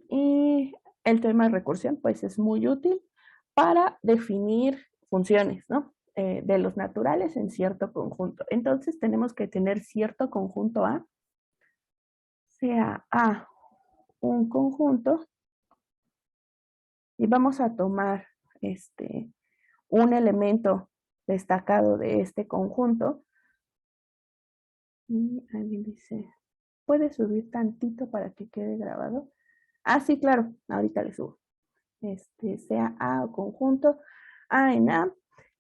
Y el teorema de recursión, pues es muy útil para definir funciones, ¿no? De los naturales en cierto conjunto. Entonces tenemos que tener cierto conjunto A, sea A un conjunto, y vamos a tomar un elemento destacado de este conjunto. Y alguien dice, ¿puede subir tantito para que quede grabado? Ah, sí, claro, ahorita le subo. Sea A o conjunto, A en A,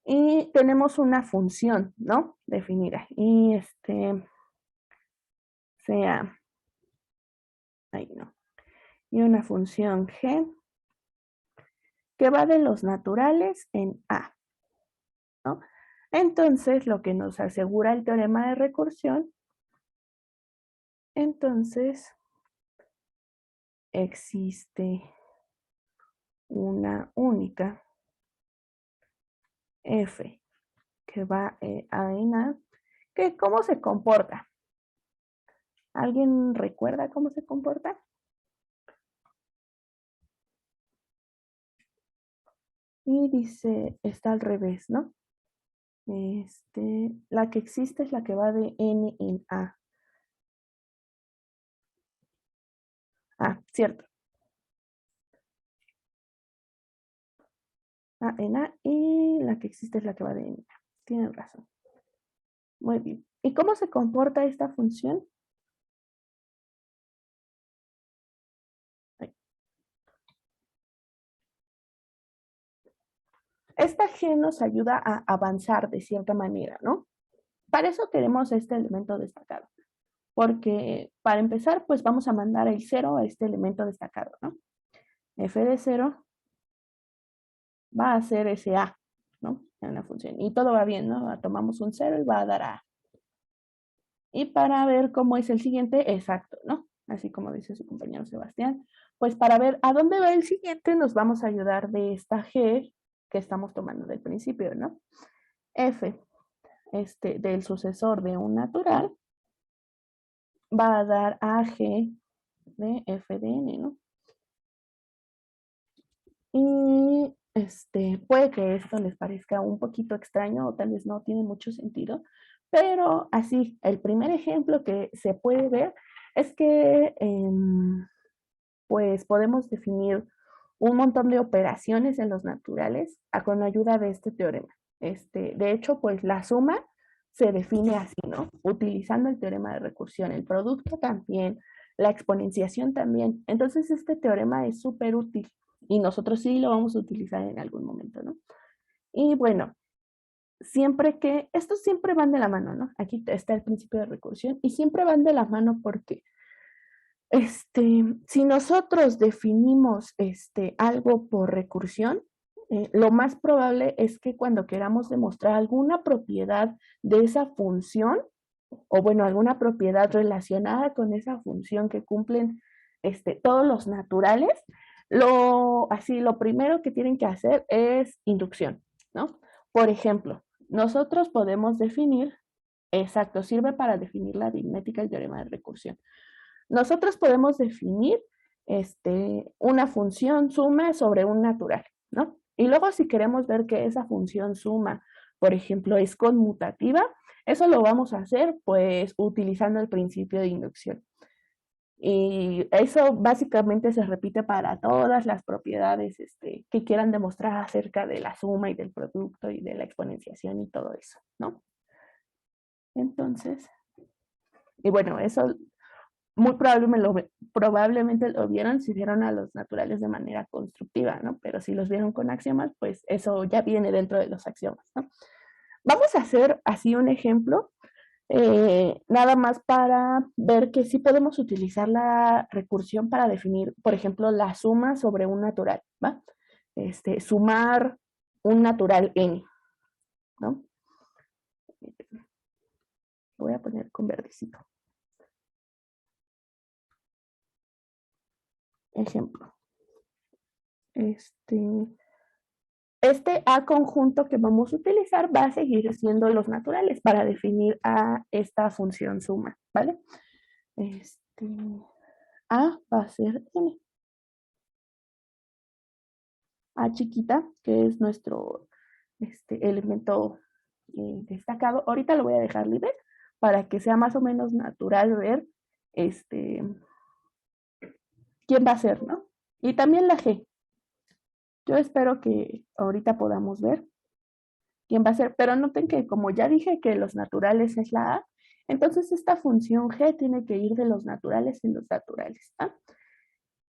y tenemos una función, ¿no? Definida. Y sea, ahí no, y una función G que va de los naturales en A, ¿no? Entonces, lo que nos asegura el teorema de recursión, entonces, existe una única F que va A en A, que ¿cómo se comporta? ¿Alguien recuerda cómo se comporta? Y dice, está al revés, ¿no? La que existe es la que va de N en A. Ah, cierto. A en A, y la que existe es la que va de N en A. Tienen razón. Muy bien. ¿Y cómo se comporta esta función? Ahí. Esta G nos ayuda a avanzar de cierta manera, ¿no? Para eso queremos este elemento destacado. Porque para empezar, pues vamos a mandar el 0 a este elemento destacado, ¿no? F de 0 va a ser ese A, ¿no? En la función. Y todo va bien, ¿no? Tomamos un 0 y va a dar A. Y para ver cómo es el siguiente, exacto, ¿no? Así como dice su compañero Sebastián. Pues para ver a dónde va el siguiente, nos vamos a ayudar de esta G que estamos tomando del principio, ¿no? F, del sucesor de un natural, va a dar a G de F de N, ¿no? Y puede que esto les parezca un poquito extraño o tal vez no tiene mucho sentido, pero así, el primer ejemplo que se puede ver es que pues podemos definir un montón de operaciones en los naturales con ayuda de este teorema. De hecho, pues la suma se define así, ¿no? Utilizando el teorema de recursión, el producto también, la exponenciación también. Entonces, este teorema es súper útil y nosotros sí lo vamos a utilizar en algún momento, ¿no? Y bueno, estos siempre van de la mano, ¿no? Aquí está el principio de recursión y siempre van de la mano porque si nosotros definimos algo por recursión, lo más probable es que cuando queramos demostrar alguna propiedad de esa función, o bueno, alguna propiedad relacionada con esa función que cumplen todos los naturales, lo primero que tienen que hacer es inducción, ¿no? Por ejemplo, nosotros podemos definir, exacto, sirve para definir la aritmética del teorema de recursión. Nosotros podemos definir una función suma sobre un natural, ¿no? Y luego si queremos ver que esa función suma, por ejemplo, es conmutativa, eso lo vamos a hacer pues utilizando el principio de inducción. Y eso básicamente se repite para todas las propiedades que quieran demostrar acerca de la suma y del producto y de la exponenciación y todo eso, ¿no? Entonces, y bueno, eso muy probablemente lo vieron si vieron a los naturales de manera constructiva, ¿no? Pero si los vieron con axiomas, pues eso ya viene dentro de los axiomas, ¿no? Vamos a hacer así un ejemplo, nada más para ver que sí podemos utilizar la recursión para definir, por ejemplo, la suma sobre un natural, ¿va? Sumar un natural n, ¿no? Lo voy a poner con verdecito. Ejemplo. Este A conjunto que vamos a utilizar va a seguir siendo los naturales para definir a esta función suma, ¿vale? A va a ser N. A chiquita, que es nuestro elemento destacado. Ahorita lo voy a dejar libre para que sea más o menos natural ver quién va a ser, ¿no? Y también la G. Yo espero que ahorita podamos ver quién va a ser, pero noten que como ya dije que los naturales es la A, entonces esta función G tiene que ir de los naturales en los naturales, ¿ah?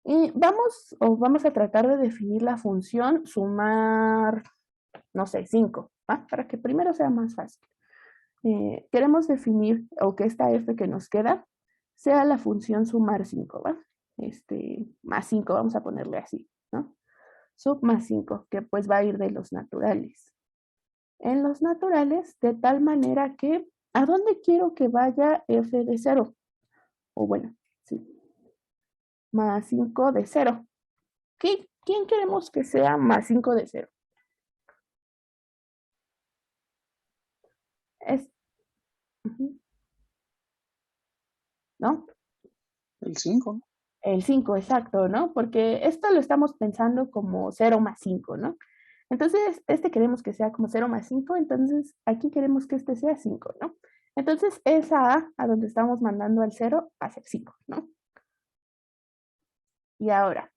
Y vamos a tratar de definir la función sumar, no sé, 5, ¿va? Para que primero sea más fácil. Queremos definir, o que esta f que nos queda, sea la función sumar 5, ¿va? Más 5, vamos a ponerle así, ¿no? Sub más 5, que pues va a ir de los naturales. En los naturales, de tal manera que, ¿a dónde quiero que vaya f de 0? O bueno, sí, más 5 de 0. ¿Quién queremos que sea más 5 de 0? Es, ¿no? El 5. El 5, exacto, ¿no? Porque esto lo estamos pensando como 0 más 5, ¿no? Entonces, queremos que sea como 0 más 5, entonces aquí queremos que este sea 5, ¿no? Entonces, esa a donde estamos mandando al 0 va a ser 5, ¿no? Y ahora,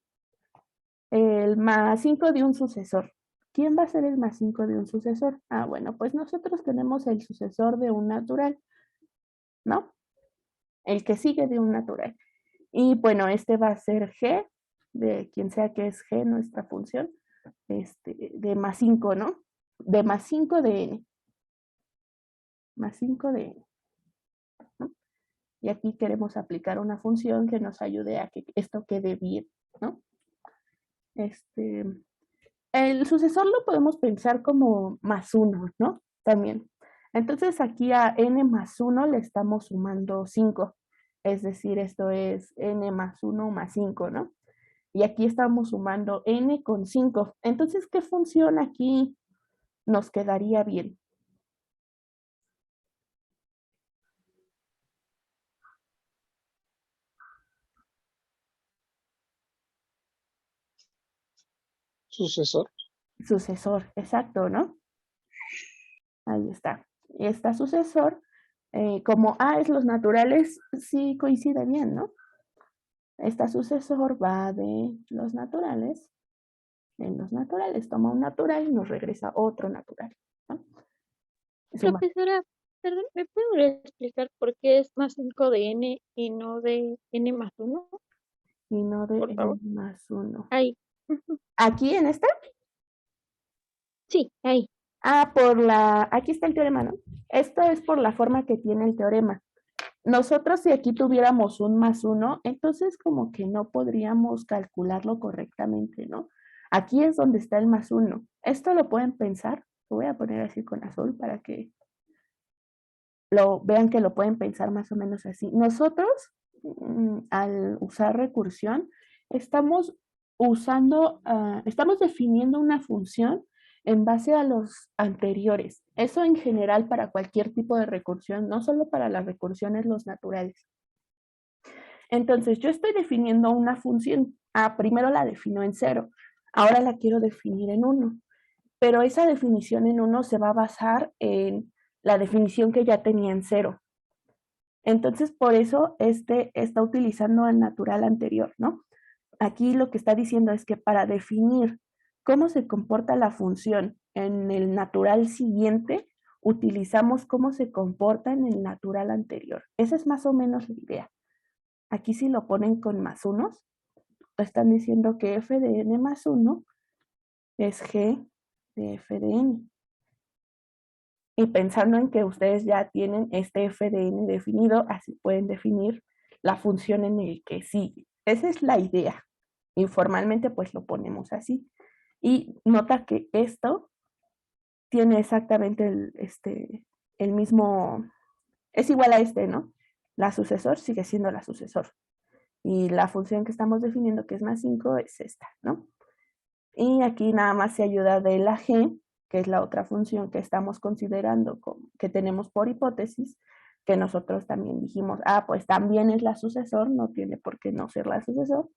el más 5 de un sucesor. ¿Quién va a ser el más 5 de un sucesor? Ah, bueno, pues nosotros tenemos el sucesor de un natural, ¿no? El que sigue de un natural. Y bueno, este va a ser G, de quien sea que es G, nuestra función, de más 5, ¿no? De más 5 de N. Más 5 de N, ¿no? Y aquí queremos aplicar una función que nos ayude a que esto quede bien, ¿no? El sucesor lo podemos pensar como más 1, ¿no? También. Entonces aquí a N más 1 le estamos sumando 5. Es decir, esto es N más 1 más 5, ¿no? Y aquí estamos sumando N con 5. Entonces, ¿qué función aquí nos quedaría bien? Sucesor. Sucesor, exacto, ¿no? Ahí está. Y esta sucesor, como A es los naturales, sí coincide bien, ¿no? Esta sucesor va de los naturales, en los naturales, toma un natural y nos regresa otro natural, ¿no? Suma. Profesora, perdón, ¿me puede explicar por qué es más 5 de n y no de n más 1? Y no de Por N favor. más 1. Ahí. ¿Aquí en esta? Sí, ahí. Ah, aquí está el teorema, ¿no? Esto es por la forma que tiene el teorema. Nosotros si aquí tuviéramos un más 1, entonces como que no podríamos calcularlo correctamente, ¿no? Aquí es donde está el más 1. Esto lo pueden pensar. Lo voy a poner así con azul para que vean que lo pueden pensar más o menos así. Nosotros, al usar recursión, estamos estamos definiendo una función en base a los anteriores. Eso en general para cualquier tipo de recursión, no solo para las recursiones los naturales. Entonces, yo estoy definiendo una función. Primero la defino en 0, ahora la quiero definir en 1, pero esa definición en 1 se va a basar en la definición que ya tenía en 0. Entonces, por eso está utilizando el natural anterior, ¿no? Aquí lo que está diciendo es que para definir cómo se comporta la función en el natural siguiente, utilizamos cómo se comporta en el natural anterior. Esa es más o menos la idea. Aquí si lo ponen con más unos, están diciendo que f de n más 1 es g de f de n. Y pensando en que ustedes ya tienen este f de n definido, así pueden definir la función en el que sigue. Esa es la idea. Informalmente pues lo ponemos así. Y nota que esto tiene exactamente el mismo, es igual a ¿no? La sucesor sigue siendo la sucesor. Y la función que estamos definiendo, que es más 5, es esta, ¿no? Y aquí nada más se ayuda de la g, que es la otra función que estamos considerando, que tenemos por hipótesis, que nosotros también dijimos, pues también es la sucesor, no tiene por qué no ser la sucesor.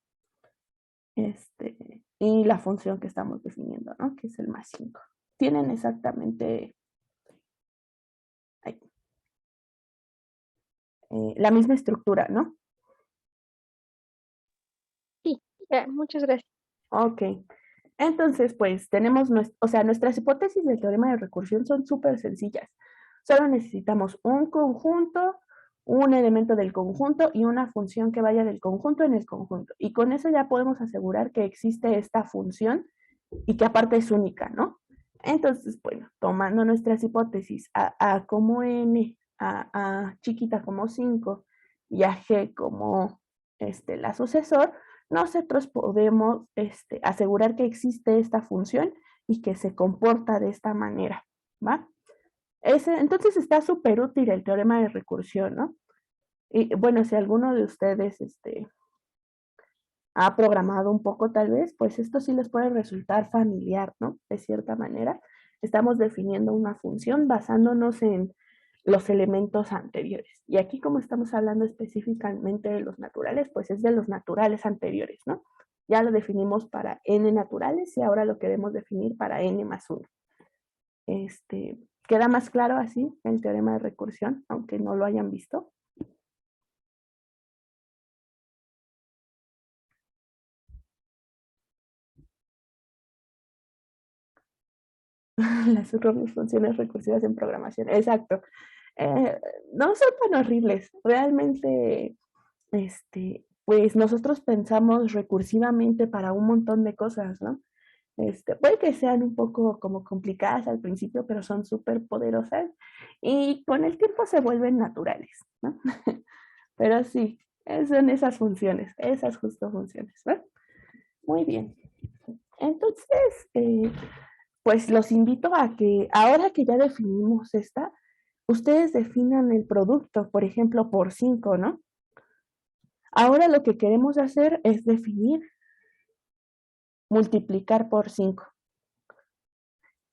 Y la función que estamos definiendo, ¿no? Que es el más 5. Tienen exactamente la misma estructura, ¿no? Sí, ya, muchas gracias. Ok. Entonces, pues tenemos, nuestras hipótesis del teorema de recursión son súper sencillas. Solo necesitamos un conjunto, un elemento del conjunto y una función que vaya del conjunto en el conjunto. Y con eso ya podemos asegurar que existe esta función y que aparte es única, ¿no? Entonces, bueno, tomando nuestras hipótesis a como n, a chiquita como 5 y a g como la sucesor, nosotros podemos asegurar que existe esta función y que se comporta de esta manera, ¿va? Entonces está súper útil el teorema de recursión, ¿no? Y bueno, si alguno de ustedes ha programado un poco tal vez, pues esto sí les puede resultar familiar, ¿no? De cierta manera, estamos definiendo una función basándonos en los elementos anteriores. Y aquí como estamos hablando específicamente de los naturales, pues es de los naturales anteriores, ¿no? Ya lo definimos para n naturales y ahora lo queremos definir para n más 1. ¿Queda más claro así el teorema de recursión, aunque no lo hayan visto? Las funciones recursivas en programación, exacto. No son tan horribles, realmente, pues nosotros pensamos recursivamente para un montón de cosas, ¿no? Puede que sean un poco como complicadas al principio, pero son súper poderosas y con el tiempo se vuelven naturales, ¿no? Pero sí, son esas funciones, esas justo funciones, ¿no? Muy bien. Entonces, pues los invito a que ahora que ya definimos esta, ustedes definan el producto, por ejemplo, por 5, ¿no? Ahora lo que queremos hacer es definir multiplicar por 5.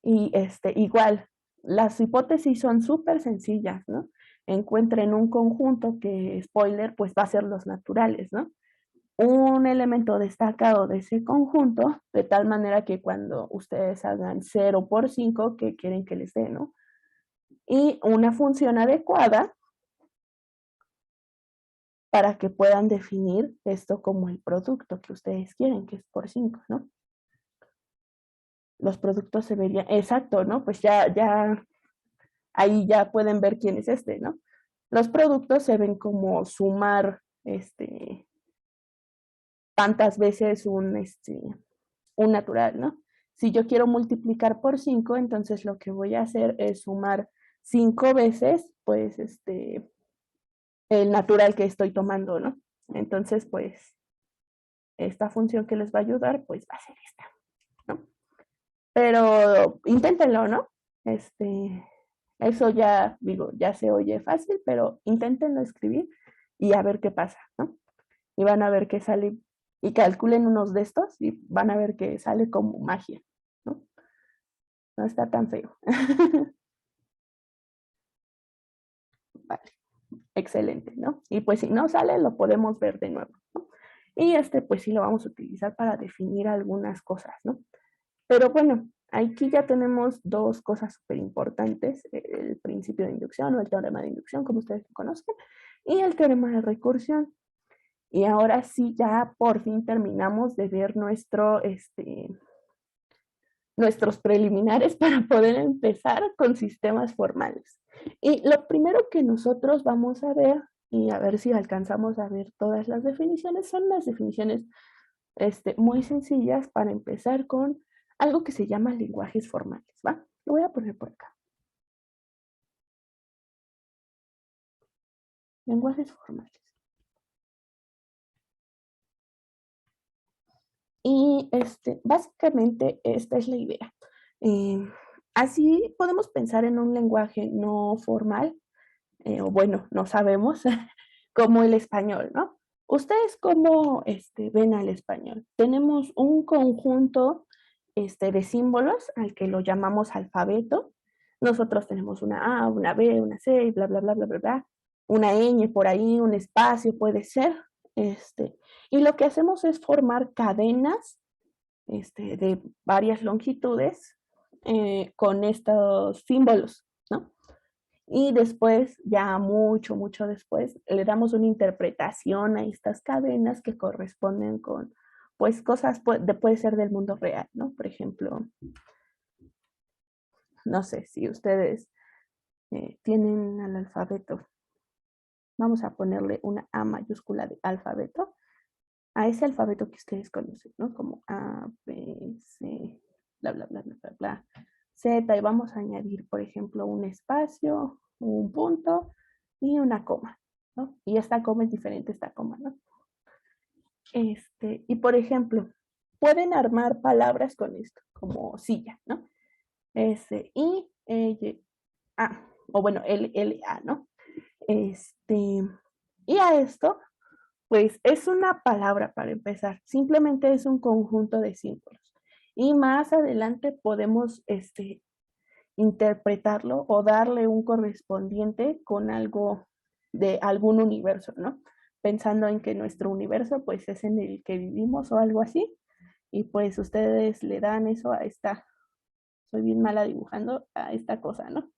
Y igual, las hipótesis son súper sencillas, ¿no? Encuentren un conjunto que, spoiler, pues va a ser los naturales, ¿no? Un elemento destacado de ese conjunto, de tal manera que cuando ustedes hagan 0 por 5, que quieren que les dé, ¿no? Y una función adecuada para que puedan definir esto como el producto que ustedes quieren, que es por 5, ¿no? Los productos se verían, exacto, ¿no? Pues ya, ahí ya pueden ver quién es ¿no? Los productos se ven como sumar, tantas veces un natural, ¿no? Si yo quiero multiplicar por 5, entonces lo que voy a hacer es sumar 5 veces, pues, el natural que estoy tomando, ¿no? Entonces, pues, esta función que les va a ayudar, pues, va a ser esta, ¿no? Pero inténtenlo, ¿no? Eso ya, digo, ya se oye fácil, pero inténtenlo escribir y a ver qué pasa, ¿no? Y van a ver que sale, y calculen unos de estos y van a ver que sale como magia, ¿no? No está tan feo. Vale, excelente, ¿no? Y pues si no sale, lo podemos ver de nuevo, ¿no? Y pues sí lo vamos a utilizar para definir algunas cosas, ¿no? Pero bueno, aquí ya tenemos dos cosas súper importantes, el principio de inducción o el teorema de inducción, como ustedes lo conocen, y el teorema de recursión. Y ahora sí, ya por fin terminamos de ver nuestros preliminares para poder empezar con sistemas formales. Y lo primero que nosotros vamos a ver, y a ver si alcanzamos a ver todas las definiciones, son las definiciones muy sencillas para empezar con algo que se llama lenguajes formales, ¿va? Lo voy a poner por acá. Lenguajes formales. Y básicamente esta es la idea. Así podemos pensar en un lenguaje no formal, o bueno, no sabemos, como el español, ¿no? ¿Ustedes cómo ven al español? Tenemos un conjunto de símbolos al que lo llamamos alfabeto. Nosotros tenemos una A, una B, una C, y bla, bla, bla, bla, bla, bla. una ñ por ahí, un espacio puede ser. Y lo que hacemos es formar cadenas de varias longitudes con estos símbolos, ¿no? Y después, ya mucho después, le damos una interpretación a estas cadenas que corresponden con, pues, cosas, puede ser del mundo real, ¿no? Por ejemplo, no sé, si ustedes tienen al alfabeto, vamos a ponerle una A mayúscula de alfabeto, a ese alfabeto que ustedes conocen, ¿no? Como A, B, C, bla, bla, bla, bla, bla, bla, Z, y vamos a añadir, por ejemplo, un espacio, un punto y una coma, ¿no? Y esta coma es diferente a esta coma, ¿no? Y por ejemplo, pueden armar palabras con esto, como silla, ¿no? S, I, E, A, o bueno, L, L, A, ¿no? Y a esto, pues es una palabra para empezar, simplemente es un conjunto de símbolos. Y más adelante podemos interpretarlo o darle un correspondiente con algo de algún universo, ¿no? Pensando en que nuestro universo pues es en el que vivimos o algo así, y pues ustedes le dan eso a esta, soy bien mala dibujando, a esta cosa, ¿no?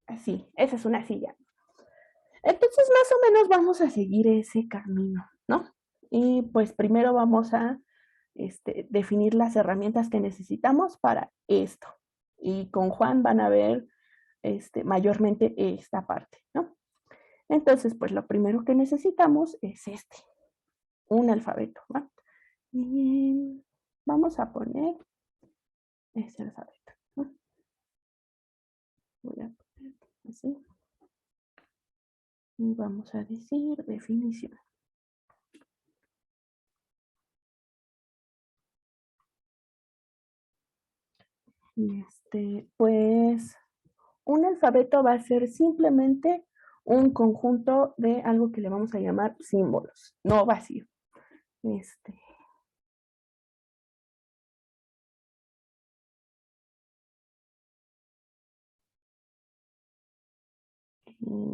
Así, esa es una silla. Entonces, más o menos vamos a seguir ese camino, ¿no? Y pues primero vamos a definir las herramientas que necesitamos para esto. Y con Juan van a ver mayormente esta parte, ¿no? Entonces, pues lo primero que necesitamos es un alfabeto, ¿va? Y vamos a poner ese alfabeto, ¿no? Voy a poner así. Y vamos a decir definición. Pues un alfabeto va a ser simplemente un conjunto de algo que le vamos a llamar símbolos, no vacío.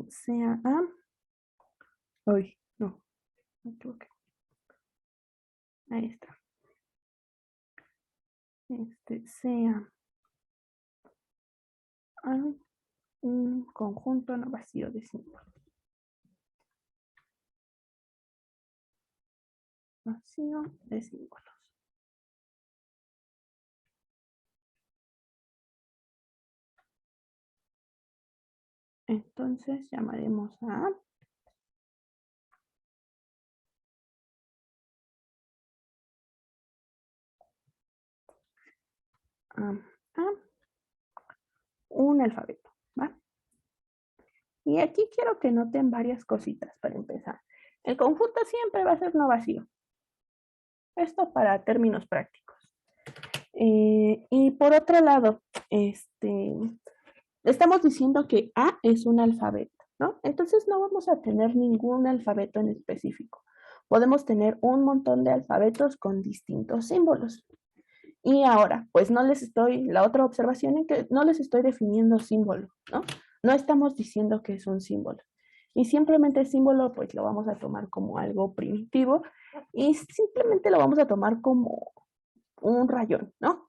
Sea A. Uy, no, me equivoqué. Ahí está. Sea A, un conjunto no vacío de símbolos. Vacío de símbolos. Entonces llamaremos a un alfabeto, ¿va? Y aquí quiero que noten varias cositas para empezar. El conjunto siempre va a ser no vacío. Esto para términos prácticos. Y por otro lado, estamos diciendo que A es un alfabeto, ¿no? Entonces no vamos a tener ningún alfabeto en específico. Podemos tener un montón de alfabetos con distintos símbolos. Y ahora, pues la otra observación es que no les estoy definiendo símbolo, ¿no? No estamos diciendo que es un símbolo. Y simplemente el símbolo, pues lo vamos a tomar como algo primitivo y simplemente lo vamos a tomar como un rayón, ¿no?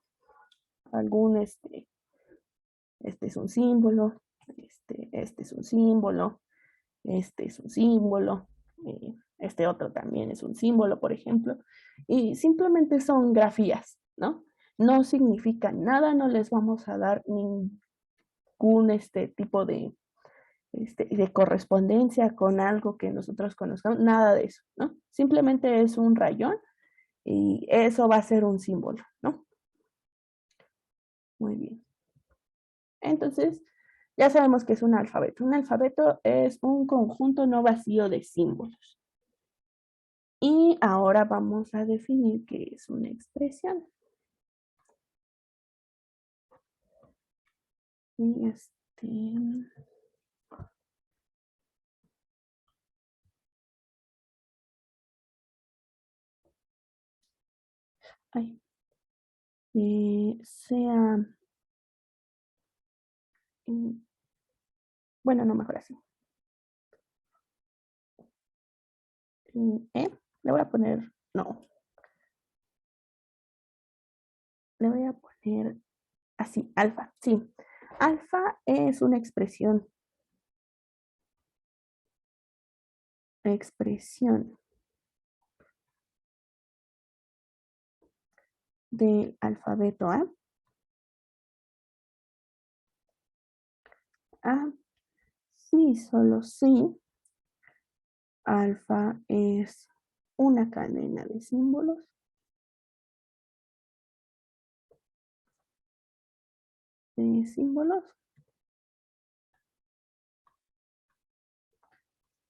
Este es un símbolo, este es un símbolo, este es un símbolo, este otro también es un símbolo, por ejemplo, y simplemente son grafías, ¿no? No significan nada, no les vamos a dar ningún tipo de correspondencia con algo que nosotros conozcamos, nada de eso, ¿no? Simplemente es un rayón y eso va a ser un símbolo, ¿no? Muy bien. Entonces, ya sabemos que es un alfabeto. Un alfabeto es un conjunto no vacío de símbolos. Y ahora vamos a definir qué es una expresión. Y ay, sea Bueno, no, mejor así. Le voy a poner, no. Le voy a poner así, alfa, sí. Alfa es una expresión del alfabeto A. A, sí, solo sí. Alfa es una cadena de símbolos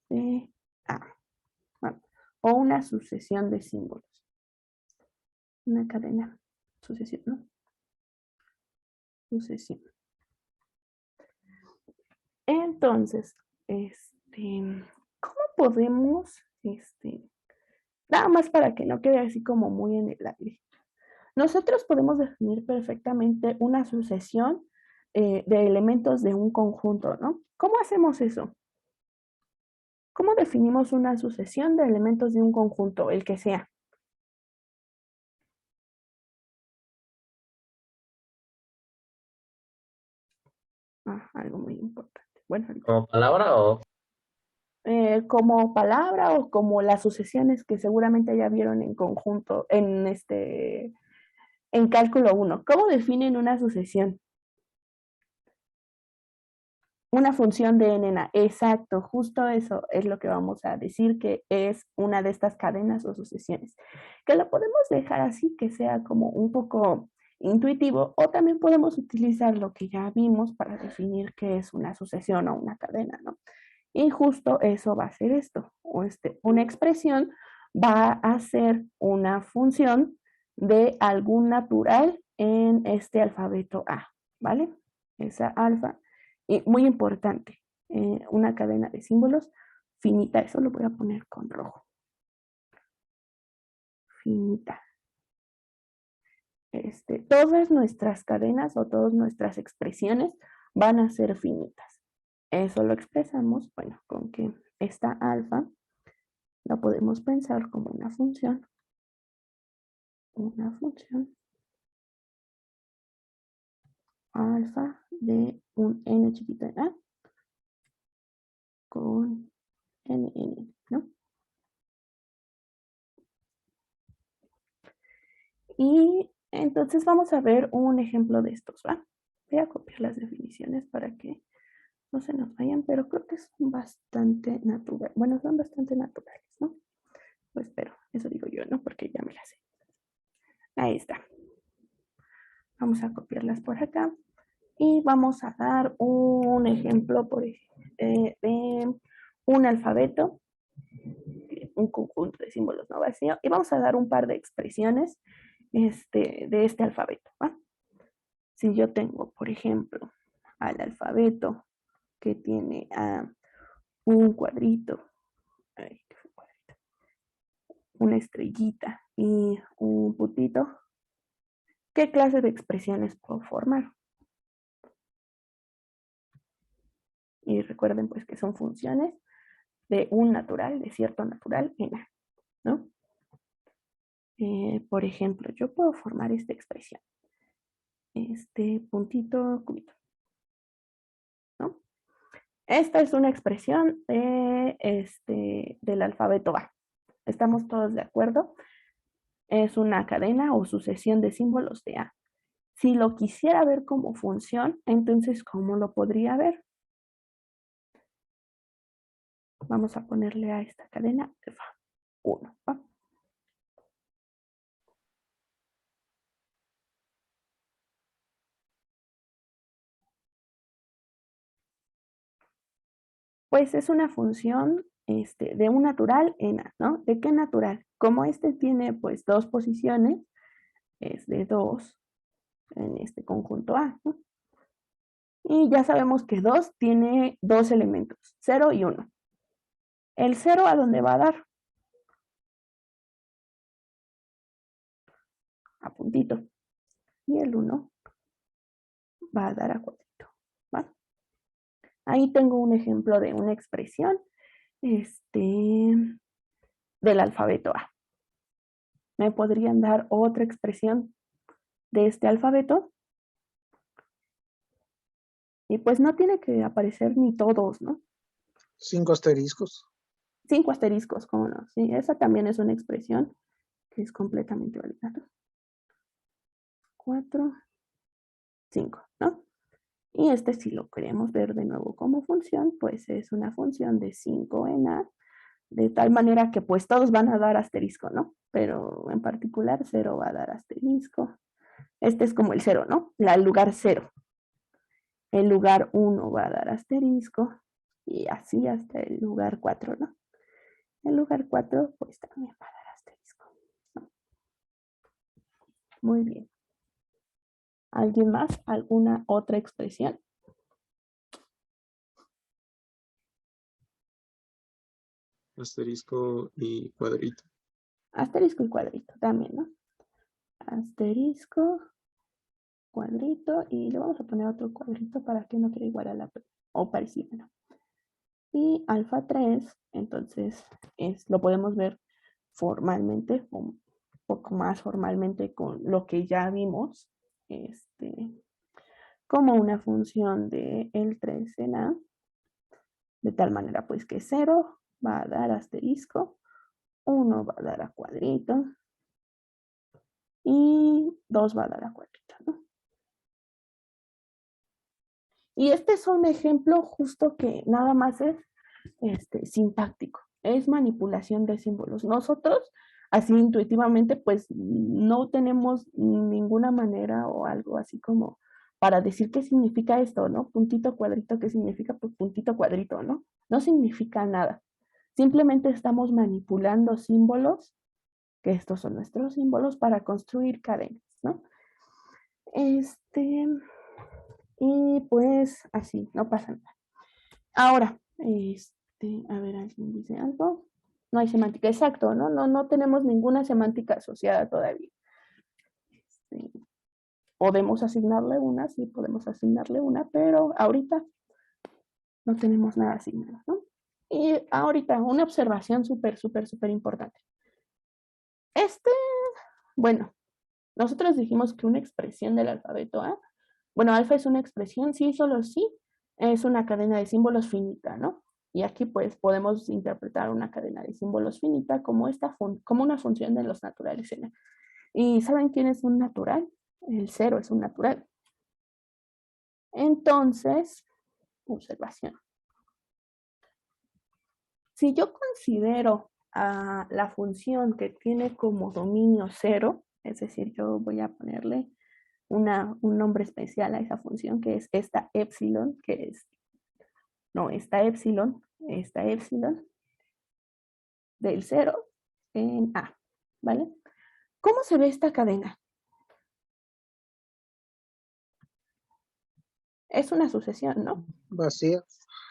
de A. Bueno, o una sucesión de símbolos. Una cadena, sucesión, ¿no? Sucesión. Entonces, ¿cómo podemos, nada más para que no quede así como muy en el aire? Nosotros podemos definir perfectamente una sucesión de elementos de un conjunto, ¿no? ¿Cómo hacemos eso? ¿Cómo definimos una sucesión de elementos de un conjunto, el que sea? Algo muy importante. Bueno, ¿Como palabra o...? como palabra o como las sucesiones que seguramente ya vieron en conjunto, en cálculo 1. ¿Cómo definen una sucesión? Una función de n. Exacto, justo eso es lo que vamos a decir que es una de estas cadenas o sucesiones. Que lo podemos dejar así, que sea como un poco intuitivo, o también podemos utilizar lo que ya vimos para definir qué es una sucesión o una cadena, ¿no? Y justo eso va a ser esto. Una expresión va a ser una función de algún natural en este alfabeto A, ¿vale? Esa alfa. Y muy importante, una cadena de símbolos finita. Eso lo voy a poner con rojo. Finita. Todas nuestras cadenas o todas nuestras expresiones van a ser finitas. Eso lo expresamos, bueno, con que esta alfa la podemos pensar como una función alfa de un n chiquito en A con n, ¿no? Y entonces vamos a ver un ejemplo de estos, ¿va? Voy a copiar las definiciones para que no se nos vayan, pero creo que son bastante naturales. Bueno, son bastante naturales, ¿no? Pues pero eso digo yo, ¿no? Porque ya me las sé. Ahí está. Vamos a copiarlas por acá. Y vamos a dar un ejemplo de un alfabeto, un conjunto de símbolos no vacío, y vamos a dar un par de expresiones de este alfabeto, ¿va? Si yo tengo, por ejemplo, al alfabeto que tiene un cuadrito, una estrellita y un putito, ¿qué clase de expresiones puedo formar? Y recuerden pues que son funciones de un natural, de cierto natural en A, ¿no? Por ejemplo, yo puedo formar esta expresión, este puntito cubito, ¿no? Esta es una expresión del alfabeto A. ¿Estamos todos de acuerdo? Es una cadena o sucesión de símbolos de A. Si lo quisiera ver como función, entonces, ¿cómo lo podría ver? Vamos a ponerle a esta cadena alfa 1. ¿va? Pues es una función de un natural en A, ¿no? ¿De qué natural? Como tiene pues dos posiciones, es de 2 en este conjunto A, ¿no? Y ya sabemos que 2 tiene dos elementos, 0 y 1. ¿El 0 a dónde va a dar? A puntito. Y el 1 va a dar a cuadrito, ¿va? Ahí tengo un ejemplo de una expresión del alfabeto A. ¿Me podrían dar otra expresión de este alfabeto? Y pues no tiene que aparecer ni todos, ¿no? 5 asteriscos. 5 asteriscos, ¿cómo no? Sí, esa también es una expresión que es completamente válida. 4, 5, ¿no? Y si lo queremos ver de nuevo como función, pues es una función de 5 en A, de tal manera que pues todos van a dar asterisco, ¿no? Pero en particular 0 va a dar asterisco. Este es como el 0, ¿no? El lugar 0. El lugar 1 va a dar asterisco y así hasta el lugar 4, ¿no? El lugar 4 pues también va a dar asterisco, ¿no? Muy bien. ¿Alguien más? ¿Alguna otra expresión? Asterisco y cuadrito. Asterisco y cuadrito también, ¿no? Asterisco, cuadrito, y le vamos a poner otro cuadrito para que no quede igual a la o parecido, ¿no? Y alfa 3, entonces lo podemos ver formalmente, un poco más formalmente con lo que ya vimos, como una función de el 3 en A, de tal manera pues que 0 va a dar asterisco, 1 va a dar a cuadrito, y 2 va a dar a cuadrito, ¿no? Y este es un ejemplo justo que nada más es sintáctico, es manipulación de símbolos. Nosotros, así intuitivamente, pues no tenemos ninguna manera o algo así como para decir qué significa esto, ¿no? Puntito, cuadrito, ¿qué significa? Pues puntito, cuadrito, ¿no? No significa nada. Simplemente estamos manipulando símbolos, que estos son nuestros símbolos, para construir cadenas, ¿no? Y pues así, no pasa nada. Ahora, a ver, ¿alguien dice algo? No hay semántica, exacto, ¿no? No tenemos ninguna semántica asociada todavía. Podemos asignarle una, sí podemos asignarle una, pero ahorita no tenemos nada asignado, ¿no? Y ahorita, una observación súper importante. Bueno, nosotros dijimos que una expresión del alfabeto A, bueno, alfa es una expresión, sí, solo sí, es una cadena de símbolos finita, ¿no? Y aquí pues podemos interpretar una cadena de símbolos finita como, como una función de los naturales n. ¿Y saben quién es un natural? El 0 es un natural. Entonces, observación. Si yo considero a la función que tiene como dominio 0, es decir, yo voy a ponerle un nombre especial a esa función, que es esta epsilon, esta epsilon del 0 en A, ¿vale? ¿Cómo se ve esta cadena? Es una sucesión, ¿no? Vacía.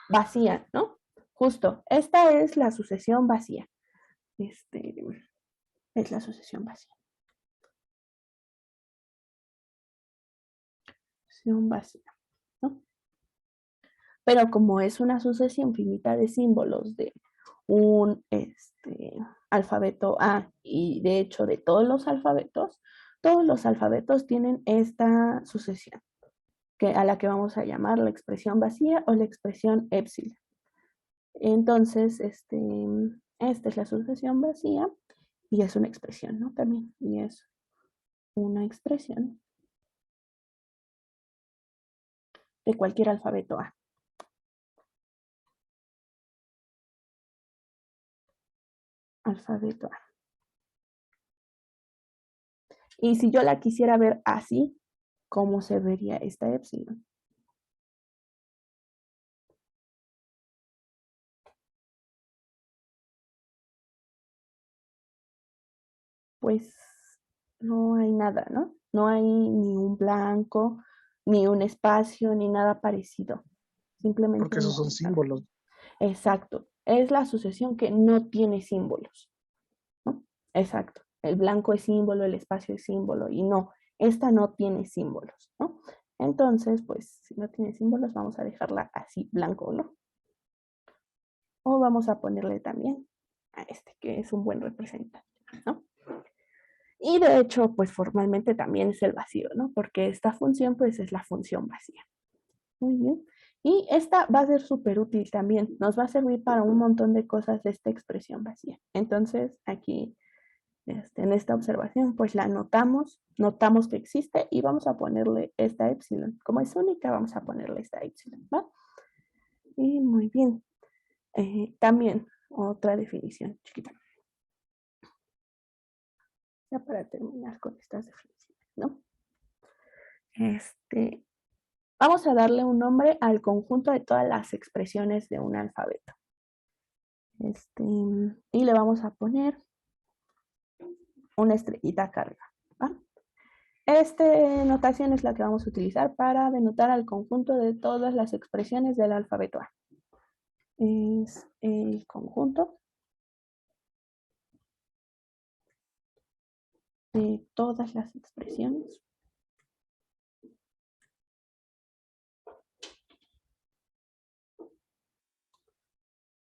Vacía, ¿no? Justo, esta es la sucesión vacía. Es la sucesión vacía. Sucesión vacía, ¿no? Pero como es una sucesión finita de símbolos de un alfabeto A y de hecho de todos los alfabetos tienen esta sucesión, a la que vamos a llamar la expresión vacía o la expresión epsilon. Entonces, esta es la sucesión vacía y es una expresión, ¿no? También, y es una expresión de cualquier alfabeto A. Alfabeto A. Y si yo la quisiera ver así, ¿cómo se vería esta epsilon? Pues no hay nada, ¿no? No hay ni un blanco, ni un espacio, ni nada parecido. Simplemente Porque esos son símbolos. Exacto. Es la sucesión que no tiene símbolos, ¿no? Exacto. El blanco es símbolo, el espacio es símbolo, y no, esta no tiene símbolos, ¿no? Entonces, pues, si no tiene símbolos, vamos a dejarla así, blanco, ¿no? O vamos a ponerle también a este, que es un buen representante, ¿no? Y de hecho, pues formalmente también es el vacío, ¿no? Porque esta función, pues, es la función vacía. Muy bien. Y esta va a ser súper útil también. Nos va a servir para un montón de cosas de esta expresión vacía. Entonces, aquí, en esta observación, pues la anotamos, notamos que existe y vamos a ponerle esta epsilon. Como es única, vamos a ponerle esta epsilon, ¿va? Y muy bien. También, otra definición chiquita. Ya para terminar con estas definiciones, ¿no? Vamos a darle un nombre al conjunto de todas las expresiones de un alfabeto. Y le vamos a poner una estrellita acá arriba, ¿va? Esta notación es la que vamos a utilizar para denotar al conjunto de todas las expresiones del alfabeto A. Es el conjunto de todas las expresiones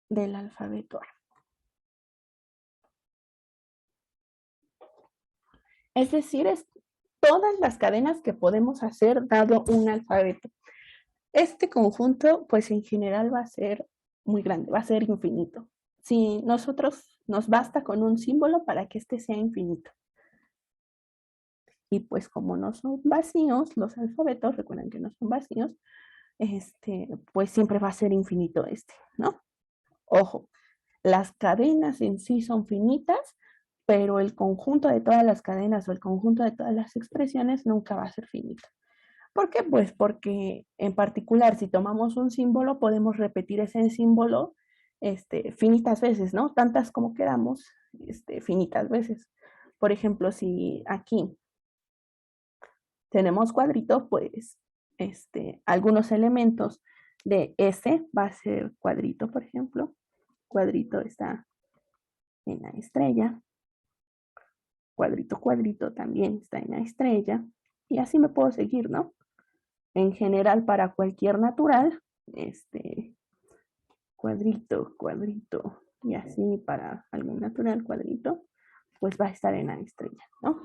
del alfabeto A. Es decir, es todas las cadenas que podemos hacer dado un alfabeto. Este conjunto, pues en general va a ser muy grande, va a ser infinito. Si nosotros nos basta con un símbolo para que este sea infinito. Y pues como no son vacíos los alfabetos, recuerden que no son vacíos, pues siempre va a ser infinito ¿no? Ojo, las cadenas en sí son finitas, pero el conjunto de todas las cadenas o el conjunto de todas las expresiones nunca va a ser finito. ¿Por qué? Pues porque en particular si tomamos un símbolo podemos repetir ese símbolo finitas veces, ¿no? Tantas como queramos, finitas veces. Por ejemplo, si aquí tenemos cuadrito, pues algunos elementos de S va a ser cuadrito, por ejemplo. Cuadrito está en la estrella. Cuadrito, cuadrito también está en la estrella. Y así me puedo seguir, ¿no? En general, para cualquier natural, cuadrito, cuadrito, y así para algún natural, cuadrito, pues va a estar en la estrella, ¿no?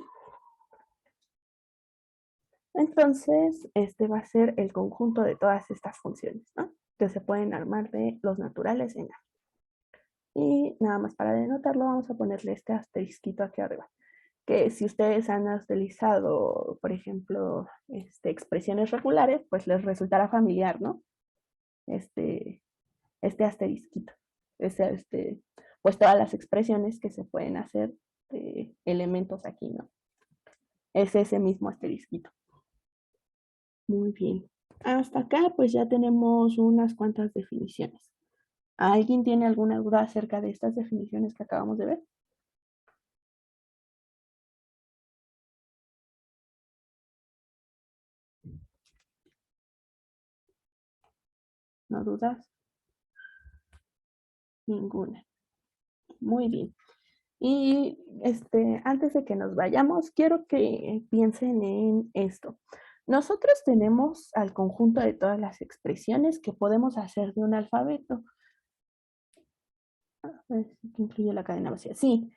Entonces, este va a ser el conjunto de todas estas funciones, ¿no? Que se pueden armar de los naturales en A. Y nada más para denotarlo, vamos a ponerle este asterisquito aquí arriba. Que si ustedes han utilizado, por ejemplo, expresiones regulares, pues les resultará familiar, ¿no? Este asterisquito. Pues todas las expresiones que se pueden hacer de elementos aquí, ¿no? Es ese mismo asterisquito. Muy bien. Hasta acá, pues ya tenemos unas cuantas definiciones. ¿Alguien tiene alguna duda acerca de estas definiciones que acabamos de ver? ¿No dudas? Ninguna. Muy bien. Y antes de que nos vayamos, quiero que piensen en esto. Nosotros tenemos al conjunto de todas las expresiones que podemos hacer de un alfabeto. A ver si incluye la cadena vacía. Sí,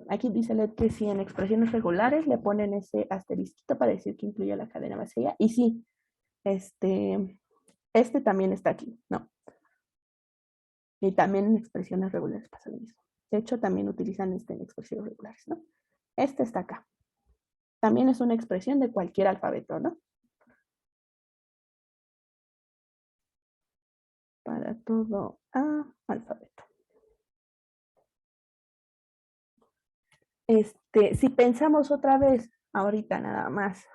aquí dice LED que si en expresiones regulares le ponen ese asterisquito para decir que incluye la cadena vacía. Y sí, también está aquí, ¿no? Y también en expresiones regulares pasa lo mismo. De hecho, también utilizan en expresiones regulares, ¿no? Este está acá. También es una expresión de cualquier alfabeto, ¿no? Para todo alfabeto. Si pensamos otra vez, ahorita nada más,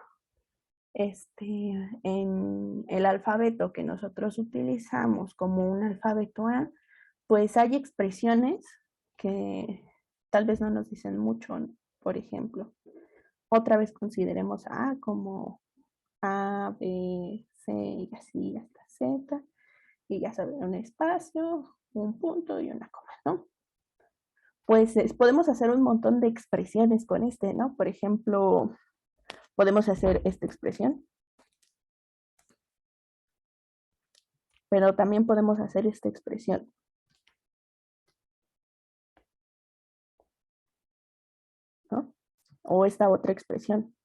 en el alfabeto que nosotros utilizamos como un alfabeto A, pues hay expresiones que tal vez no nos dicen mucho, ¿no? Por ejemplo, otra vez consideremos a A como A, B, C y así hasta Z, y ya saben, un espacio, un punto y una coma, ¿no? Pues podemos hacer un montón de expresiones con ¿no? Por ejemplo, podemos hacer esta expresión, pero también podemos hacer esta expresión. ¿No? O esta otra expresión.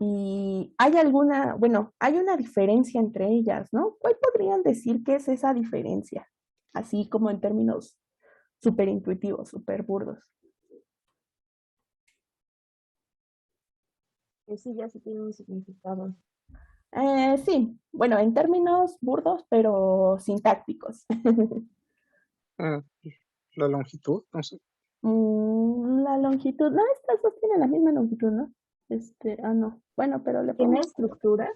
Y hay alguna, bueno, hay una diferencia entre ellas, ¿no? ¿Cuál podrían decir que es esa diferencia? Así como en términos súper intuitivos, súper burdos. Sí, ya sí tiene un significado. Sí, bueno, en términos burdos, pero sintácticos. Ah, la longitud, no sé. La longitud, no, estas dos tienen la misma longitud, ¿no? No. Bueno, pero le ¿Tiene ponemos estructura?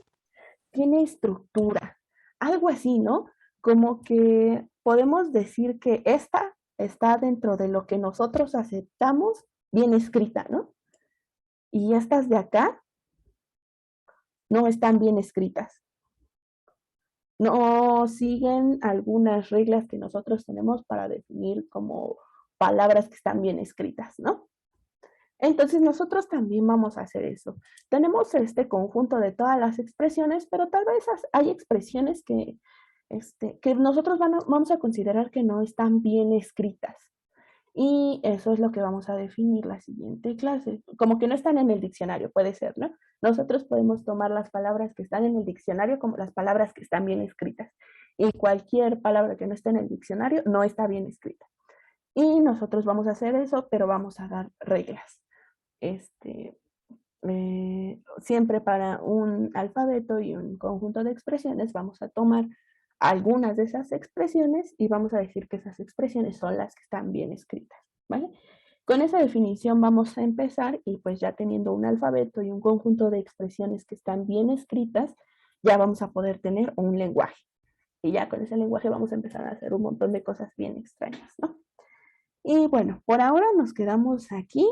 tiene estructura, algo así, ¿no? Como que podemos decir que esta está dentro de lo que nosotros aceptamos bien escrita, ¿no? Y estas de acá no están bien escritas. No siguen algunas reglas que nosotros tenemos para definir como palabras que están bien escritas, ¿no? Entonces nosotros también vamos a hacer eso. Tenemos este conjunto de todas las expresiones, pero tal vez hay expresiones que nosotros vamos a considerar que no están bien escritas. Y eso es lo que vamos a definir la siguiente clase. Como que no están en el diccionario, puede ser, ¿no? Nosotros podemos tomar las palabras que están en el diccionario como las palabras que están bien escritas. Y cualquier palabra que no esté en el diccionario no está bien escrita. Y nosotros vamos a hacer eso, pero vamos a dar reglas. Siempre para un alfabeto y un conjunto de expresiones vamos a tomar algunas de esas expresiones y vamos a decir que esas expresiones son las que están bien escritas, ¿vale? Con esa definición vamos a empezar y pues ya teniendo un alfabeto y un conjunto de expresiones que están bien escritas, ya vamos a poder tener un lenguaje. Y ya con ese lenguaje vamos a empezar a hacer un montón de cosas bien extrañas, ¿no? Y bueno, por ahora nos quedamos aquí.